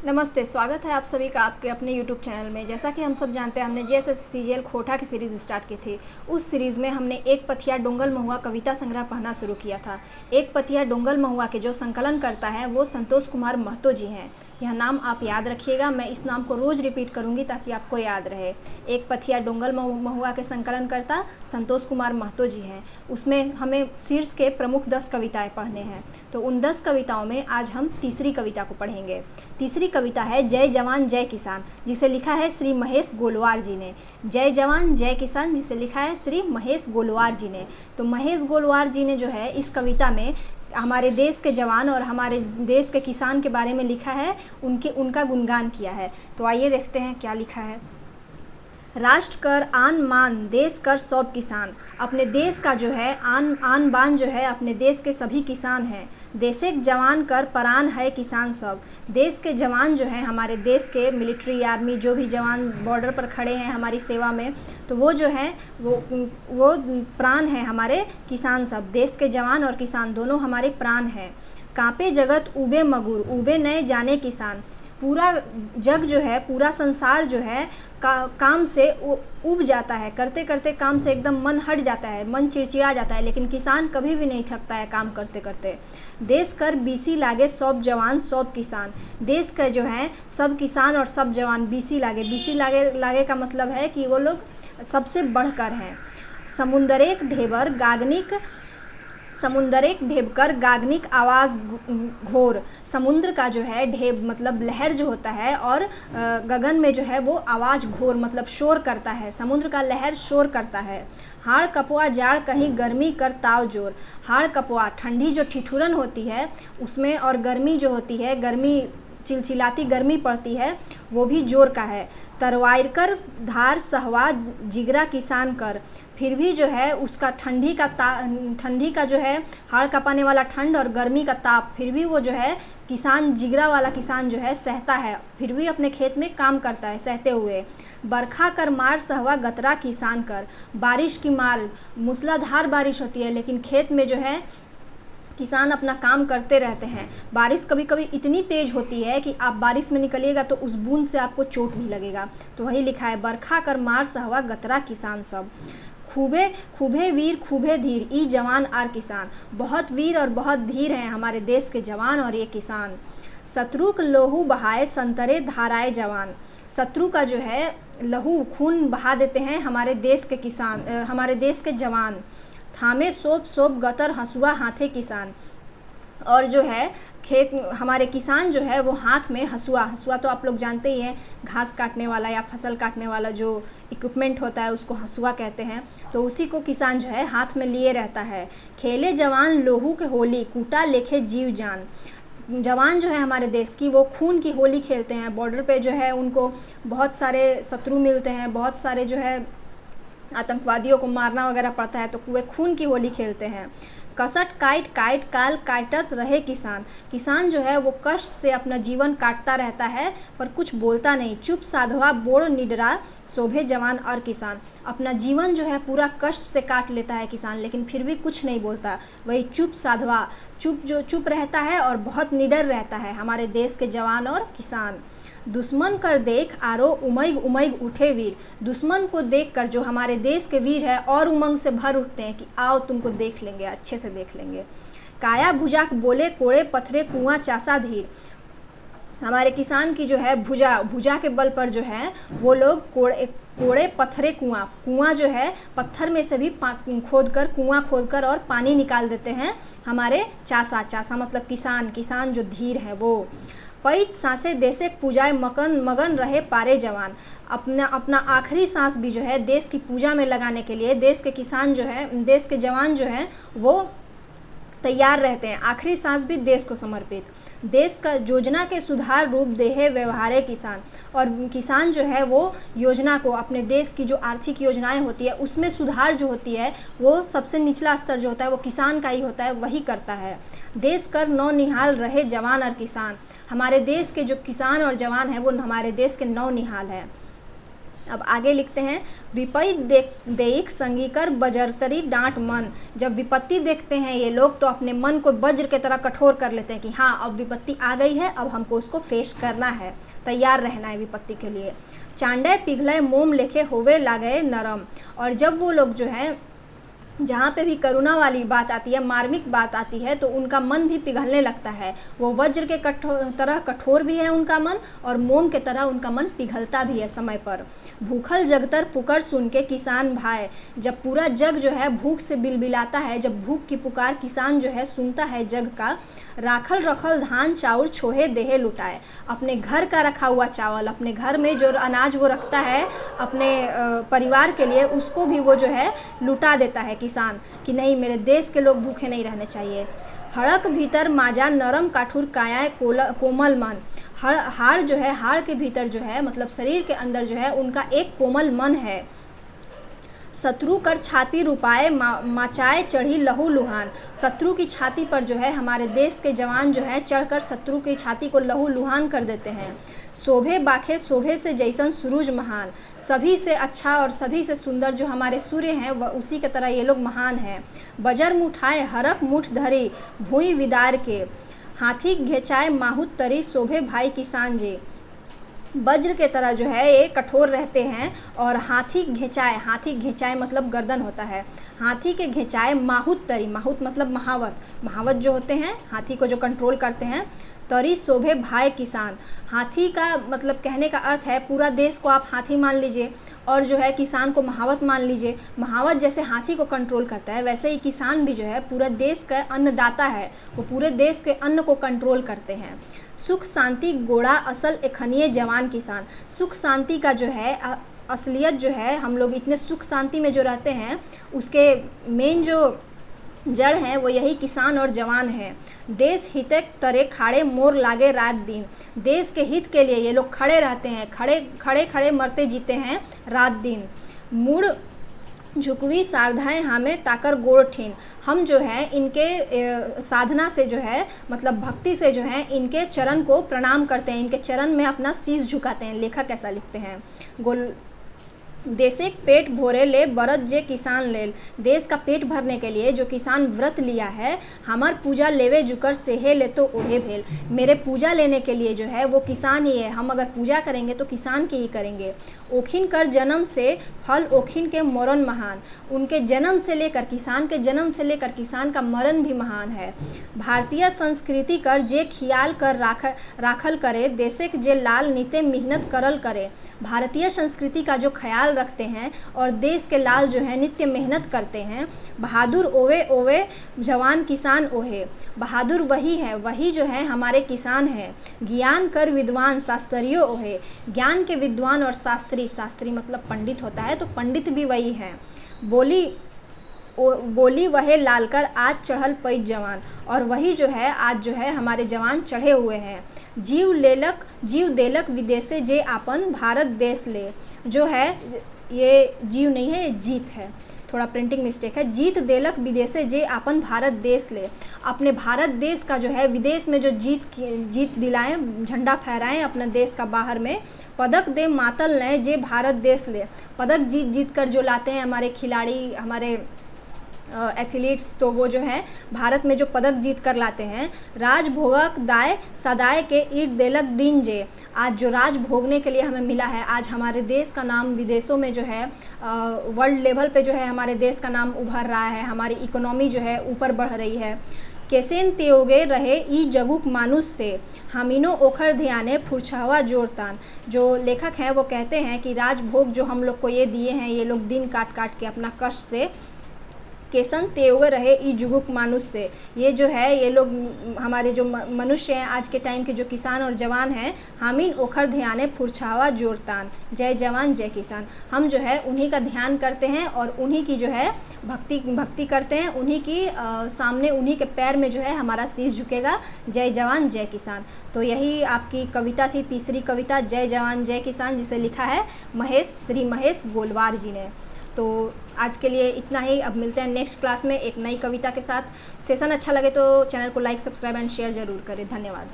नमस्ते, स्वागत है आप सभी का आपके अपने YouTube चैनल में। जैसा कि हम सब जानते हैं, हमने जेएसएस सीजीएल खोटा की सीरीज़ स्टार्ट की थी। उस सीरीज़ में हमने एक पथिया डोंगल महुआ कविता संग्रह पढ़ना शुरू किया था। एक पथिया डोंगल महुआ के जो संकलन करता है वो संतोष कुमार महतो जी हैं। यह नाम आप याद रखिएगा, मैं इस नाम को रोज़ रिपीट करूँगी ताकि आपको याद रहे। एक पथिया डोंगल महुआ के संकलन करता संतोष कुमार महतो जी हैं। उसमें हमें शीर्ष के प्रमुख 10 कविताएँ पढ़ने हैं। तो उन 10 कविताओं में आज हम तीसरी कविता को पढ़ेंगे। तीसरी कविता है जय जवान जय किसान, जिसे लिखा है श्री महेश गोलवार जी ने। जय जवान जय किसान जिसे लिखा है श्री महेश गोलवार जी ने। तो महेश गोलवार जी ने जो है इस कविता में हमारे देश के जवान और हमारे देश के किसान के बारे में लिखा है, उनका गुणगान किया है। तो आइए देखते हैं क्या लिखा है। राष्ट्र कर आन मान देश कर सब किसान, अपने देश का जो है आन बान जो है अपने देश के सभी किसान हैं। देशे जवान कर प्राण है किसान सब, देश के जवान जो हैं हमारे देश के मिलिट्री आर्मी जो भी जवान बॉर्डर पर खड़े हैं हमारी सेवा में, तो वो जो हैं वो प्राण हैं हमारे किसान सब। देश के जवान और किसान दोनों हमारे प्राण हैं। कांपे जगत उबे मगुर उबे नए जाने किसान, पूरा जग जो है पूरा संसार जो है काम से उब जाता है। करते करते काम से एकदम मन हट जाता है, मन चिड़चिड़ा जाता है, लेकिन किसान कभी भी नहीं थकता है काम करते करते। देश कर बीसी लागे सब जवान सब किसान, देश का जो है सब किसान और सब जवान बीसी लागे का मतलब है कि वो लोग सबसे बढ़कर हैं। समुंदरेक ढेबकर गागनिक आवाज़ घोर, समुद्र का जो है ढेब मतलब लहर जो होता है, और गगन में जो है वो आवाज़ घोर मतलब शोर करता है। समुद्र का लहर शोर करता है। हाड़ कपवा जाड़ कहीं गर्मी कर ताव जोर, हाड़ कपवा ठंडी जो ठिठुरन होती है उसमें, और गर्मी जो होती है गर्मी चिलचिलाती गर्मी पड़ती है वो भी जोर का है। तरवार कर धार सहवा जिगरा किसान कर, फिर भी जो है उसका ठंडी का जो है हाड़ कपाने वाला ठंड और गर्मी का ताप, फिर भी वो जो है किसान जिगरा वाला किसान जो है सहता है, फिर भी अपने खेत में काम करता है सहते हुए। बरखा कर मार सहवा गतरा किसान कर, बारिश की मार मूसलाधार बारिश होती है लेकिन खेत में जो है किसान अपना काम करते रहते हैं। बारिश कभी कभी इतनी तेज़ होती है कि आप बारिश में निकलिएगा तो उस बूंद से आपको चोट भी लगेगा। तो वही लिखा है, बरखा कर मार सहवा गतरा किसान सब, खूबे वीर खूबे धीर ई जवान आर किसान, बहुत वीर और बहुत धीर हैं हमारे देश के जवान और ये किसान। शत्रु का लहू बहाए संतरे धाराए जवान, शत्रु का जो है लहू खून बहा देते हैं हमारे देश के किसान, हमारे देश के जवान। थामे सोप गतर हंसुआ हाथे किसान, और जो है खेत हमारे किसान जो है वो हाथ में हंसुआ तो आप लोग जानते ही हैं, घास काटने वाला या फसल काटने वाला जो इक्विपमेंट होता है उसको हंसुआ कहते हैं। तो उसी को किसान जो है हाथ में लिए रहता है। खेले जवान लोहू के होली कूटा लेखे जीव जान, जवान जो है हमारे देश की वो खून की होली खेलते हैं। बॉर्डर पे जो है उनको बहुत सारे शत्रु मिलते हैं, बहुत सारे जो है आतंकवादियों को मारना वगैरह पड़ता है, तो वे खून की होली खेलते हैं। कसट काट काल काटत रहे किसान, किसान जो है वो कष्ट से अपना जीवन काटता रहता है पर कुछ बोलता नहीं। चुप साधवा बोड़ निडरा शोभे जवान और किसान, अपना जीवन जो है पूरा कष्ट से काट लेता है किसान लेकिन फिर भी कुछ नहीं बोलता। वही चुप साधवा चुप रहता है और बहुत निडर रहता है हमारे देश के जवान और किसान। दुश्मन कर देख आरो उमैग उठे वीर, दुश्मन को देखकर जो हमारे देश के वीर है और उमंग से भर उठते हैं कि आओ तुमको देख लेंगे, अच्छे से देख लेंगे। काया भुजा बोले कोड़े पत्थरे कुआं चासा धीर, हमारे किसान की जो है भुजा के बल पर जो है वो लोग कोड़े पत्थरे कुआं जो है पत्थर में से भी कुआं खोदकर और पानी निकाल देते हैं हमारे चासा मतलब किसान जो धीर है वो। पैत सांसे देशे पूजाए मगन रहे पारे जवान, अपना आखिरी सांस भी जो है देश की पूजा में लगाने के लिए देश के जवान जो हैं वो तैयार रहते हैं, आखिरी सांस भी देश को समर्पित। देश का योजना के सुधार रूप देहे व्यवहारे किसान, और किसान जो है वो योजना को अपने देश की जो आर्थिक योजनाएं होती है उसमें सुधार जो होती है वो सबसे निचला स्तर जो होता है वो किसान का ही होता है, वही करता है। देश कर नौ निहाल रहे जवान और किसान, हमारे देश के जो किसान और जवान हैं वो हमारे देश के नौ निहाल है। अब आगे लिखते हैं, विपत्ति देख संगीकर बजरतरी डांट मन। जब विपत्ति देखते हैं ये लोग तो अपने मन को वज्र की तरह कठोर कर लेते हैं कि हाँ अब विपत्ति आ गई है, अब हमको उसको फेस करना है, तैयार रहना है विपत्ति के लिए। चांडय पिघलय मोम लेखे होवे लागे नरम। और जब वो लोग जो है जहाँ पे भी करुणा वाली बात आती है, मार्मिक बात आती है, तो उनका मन भी पिघलने लगता है। वो वज्र के तरह कठोर भी है उनका मन, और मोम के तरह उनका मन पिघलता भी है समय पर। भूखल जगतर पुकार सुन के किसान भाई। जब पूरा जग जो है भूख से बिलबिलाता है, जब भूख की पुकार किसान जो है सुनता है जग का, राखल रखल धान चाउर छोहे देहे लुटाए। अपने घर का रखा हुआ चावल, अपने घर में जो अनाज वो रखता है अपने परिवार के लिए, उसको भी वो जो है लुटा देता है किसान कि नहीं, मेरे देश के लोग भूखे नहीं रहने चाहिए। हड़क भीतर माजा नरम काठुर काया कोमल मन। हाड़ जो है, हाड़ के भीतर जो है मतलब शरीर के अंदर जो है उनका एक कोमल मन है। शत्रु कर छाती रुपाए मचाए चढ़ी लहू लुहान। शत्रु की छाती पर जो है हमारे देश के जवान जो है चढ़कर शत्रु की छाती को लहू लुहान कर देते हैं। शोभे बाखे शोभे से जैसन सूरज महान। सभी से अच्छा और सभी से सुंदर जो हमारे सूर्य हैं वह उसी की तरह ये लोग महान हैं। बजर मुठाए हरक मुठ धरी भूई विदार के। हाथी घेचाए माहुत तरी शोभे भाई किसान जी। वज्र के तरह जो है ये कठोर रहते हैं, और हाथी घेचाए मतलब गर्दन होता है। हाथी के घेचाए माहुत तरी, माहुत मतलब महावत जो होते हैं हाथी को जो कंट्रोल करते हैं। तरी शोभे भाई किसान। हाथी का मतलब कहने का अर्थ है पूरा देश को आप हाथी मान लीजिए, और जो है किसान को महावत मान लीजिए। महावत जैसे हाथी को कंट्रोल करता है, वैसे ही किसान भी जो है पूरा देश का अन्नदाता है, वो पूरे देश के अन्न को कंट्रोल करते हैं। सुख शांति गोड़ा असल एखनीय जवान किसान। सुख शांति का जो है असलियत जो है, हम लोग इतने सुख शांति में जो रहते हैं उसके मेन जो जड़ है वो यही किसान और जवान है। देश हित तरे खाड़े मोर लागे रात दिन। देश के हित के लिए ये लोग खड़े रहते हैं, खड़े मरते जीते हैं रात दिन। मुड़ झुकवी सारधाएँ हमें ताकर गोड़ ठीन। हम जो है इनके साधना से जो है मतलब भक्ति से जो है इनके चरण को प्रणाम करते हैं, इनके चरण में अपना शीश झुकाते हैं। लेखक ऐसा लिखते हैं, देशे पेट भोरे ले बरत जे किसान लेल। देश का पेट भरने के लिए जो किसान व्रत लिया है, हमार पूजा लेवे जुकर सेहे ले तो ओहे भेल। मेरे पूजा लेने के लिए जो है वो किसान ही है, हम अगर पूजा करेंगे तो किसान की ही करेंगे। ओखिन कर जन्म से फल ओखिन के मरण महान। उनके जन्म से लेकर किसान के जन्म से लेकर किसान का मरण भी महान है। भारतीय संस्कृति कर जे खियाल कर राखल करे, देशे जे लाल नीते मेहनत करल करे। भारतीय संस्कृति का जो ख्याल रखते हैं और देश के लाल जो है नित्य मेहनत करते हैं। बहादुर ओवे ओवे जवान किसान ओहे। बहादुर वही है, वही जो है हमारे किसान हैं। ज्ञान कर विद्वान शास्त्रियो ओहे। ज्ञान के विद्वान और शास्त्री मतलब पंडित होता है, तो पंडित भी वही हैं। बोली वहे लालकर आज चढ़ल पै जवान। और वही जो है आज जो है हमारे जवान चढ़े हुए हैं। जीव देलक विदेशे जे आपन भारत देश ले। जो है ये जीव नहीं है, ये जीत है, थोड़ा प्रिंटिंग मिस्टेक है। जीत देलक विदेशे जे आपन भारत देश ले। अपने भारत देश का जो है विदेश में जो जीत दिलाएं, झंडा फहराएं अपने देश का बाहर में। पदक दे मातल नए जे भारत देश ले। पदक जीत कर जो लाते हैं हमारे खिलाड़ी, हमारे एथलीट्स, तो वो जो है भारत में जो पदक जीत कर लाते हैं। राज भोगक दाय सदाय के ईट देलक दिन जे। आज जो राज भोगने के लिए हमें मिला है, आज हमारे देश का नाम विदेशों में जो है वर्ल्ड लेवल पे जो है हमारे देश का नाम उभर रहा है, हमारी इकोनॉमी जो है ऊपर बढ़ रही है। केसेन त्योगे रहे ई जगुक मानुष से, हमीनो ओखर ध्याने फुरछावा जोरतान। जो लेखक हैं वो कहते हैं कि राजभोग जो हम लोग को ये दिए हैं, ये लोग दिन काट के अपना कष्ट से, केसन तेवे रहे ई जुगुक मानुष से। ये जो है ये लोग हमारे जो मनुष्य हैं आज के टाइम के जो किसान और जवान हैं, हामिन ओखर ध्याने फुरछावा जोरतान। जय जवान जय किसान। हम जो है उन्हीं का ध्यान करते हैं और उन्हीं की जो है भक्ति करते हैं, उन्हीं की सामने उन्हीं के पैर में जो है हमारा शीश झुकेगा। जय जवान जय किसान। तो यही आपकी कविता थी, तीसरी कविता जय जवान जय किसान, जिसे लिखा है श्री महेश गोलवार जी ने। तो आज के लिए इतना ही। अब मिलते हैं नेक्स्ट क्लास में एक नई कविता के साथ। सेशन अच्छा लगे तो चैनल को लाइक, सब्सक्राइब एंड शेयर ज़रूर करें। धन्यवाद।